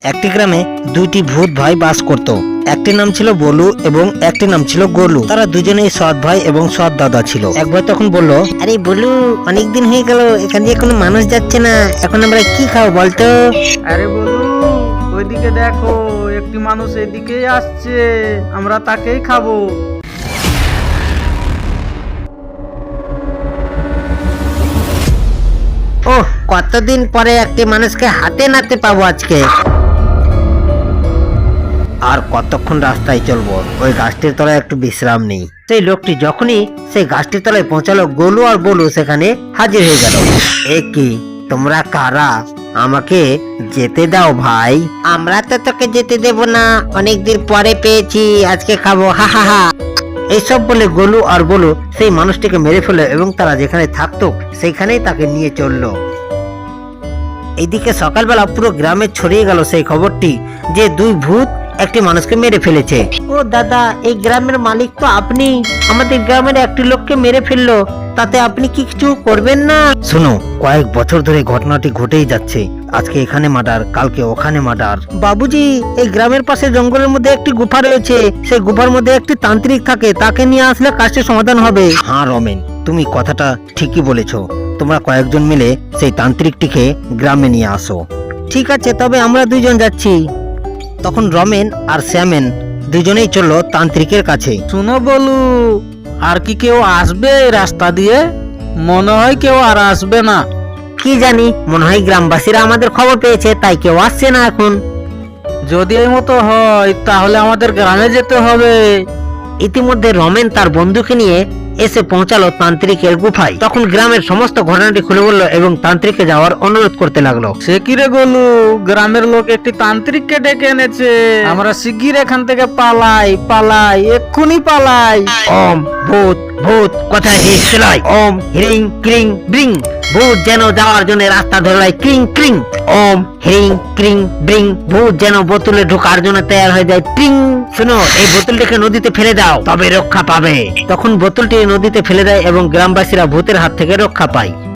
একটি গ্রামে দুইটি ভূত ভাই বাস করত। একটি নাম ছিল বলু এবং একটি নাম ছিল গোলু। তারা দুজনেই সৎ ভাই এবং সৎ দাদা ছিল। এক ভাই তখন বলল, আরে বলু, অনেকদিন হয়ে গেল, এখান দিয়ে কোনো মানুষ যাচ্ছে না, এখন আমরা কি খাবো বলতো? আরে বলু, ওইদিকে দেখো, একটি মানুষ এদিকেই আসছে, আমরা তাকেই খাবো। ওহ, কতদিন পরে একটি মানুষকে হাতে নাতে পাবো আজকে। আর কতক্ষণ রাস্তায় চলবো, ওই গাছটির তলায় একটু বিশ্রাম নেই। সেই লোকটি যখনই সেই গাছটির তলায় পৌঁছালো, গোলু আর বলু সেখানে হাজির হয়ে গেল। এ কি, তোমরা কারা? আমাকে যেতে দাও ভাই। আমরা তো তোকে যেতে দেব না, অনেকদিন পরে পেয়েছি, আজকে খাবো, হা হা হা। এইসব বলে গোলু আর বলু সেই মানুষটিকে মেরে ফেললো এবং তারা যেখানে থাকতো সেইখানেই তাকে নিয়ে চললো। এইদিকে সকালবেলা পুরো গ্রামে ছড়িয়ে গেল সেই খবরটি যে দুই ভূত একটি মানুষকে মেরে ফেলেছে। ও দাদা, এই গ্রামের মালিক তো আপনি, আমাদের গ্রামের একটি লোককে মেরে ফেললো, তাতে আপনি কি কিছু করবেন না? শোনো, কয়েক বছর ধরে ঘটনাটি ঘটেই যাচ্ছে। আজকে এখানে মার্ডার, কালকে ওখানে মার্ডার। বাবুজি, এই গ্রামের পাশে জঙ্গলের মধ্যে একটি গুফা রয়েছে, সেই গুফার মধ্যে একটি তান্ত্রিক থাকে, তাকে নিয়ে আসলে কাজটির সমাধান হবে। হ্যাঁ রমেন, তুমি কথাটা ঠিকই বলেছো। তোমরা কয়েকজন মিলে সেই তান্ত্রিকটিকে গ্রামে নিয়ে আসো। ঠিক আছে, তবে আমরা দুইজন যাচ্ছি। তখন রমেন আর শ্যামেন দুজনেই চললো তান্ত্রিকের কাছে। শুনো বলু, আর কি কেউ আসবে এই রাস্তা দিয়ে? মনে হয় কেউ আর আসবে না। কি জানি, মনে হয় গ্রামবাসীরা আমাদের খবর পেয়েছে, তাই কেউ আসছে না এখন। যদি এই মতো হয় তাহলে আমাদের গ্রামে যেতে হবে। ইতিমধ্যে রমেন তার বন্ধুকে নিয়ে এসে পৌঁছালো তান্ত্রিকের গুফায়। তখন গ্রামের সমস্ত ঘটনাটি খুলে বললো এবং তান্ত্রিককে যাওয়ার অনুরোধ করতে লাগলো। সে কি রে গোলু, গ্রামের লোক একটি তান্ত্রিককে ডেকে এনেছে, আমরা শিগগির এখান থেকে পালাই, পালাই, এক্ষুনি পালাই। ওম ভূত ভূত কোথায় গিয়েছিলাই? ওম হ্রিং ক্রিং ব্রিং। ভূত যেন যাওয়ার জন্য রাস্তা ধরলাই, ক্রিং ক্রিং। ওম হ্রিং ক্রিং ব্রিং। ভূত যেন বোতলে ঢোকার জন্য তৈরি হয়ে যায়, টিং। শোনো, এই বোতলটিকে নদীতে ফেলে দাও, তবে রক্ষা পাবে। তখন বোতলটি নদীতে ফেলে দেয় এবং গ্রামবাসীরা ভূতের হাত থেকে রক্ষা পায়।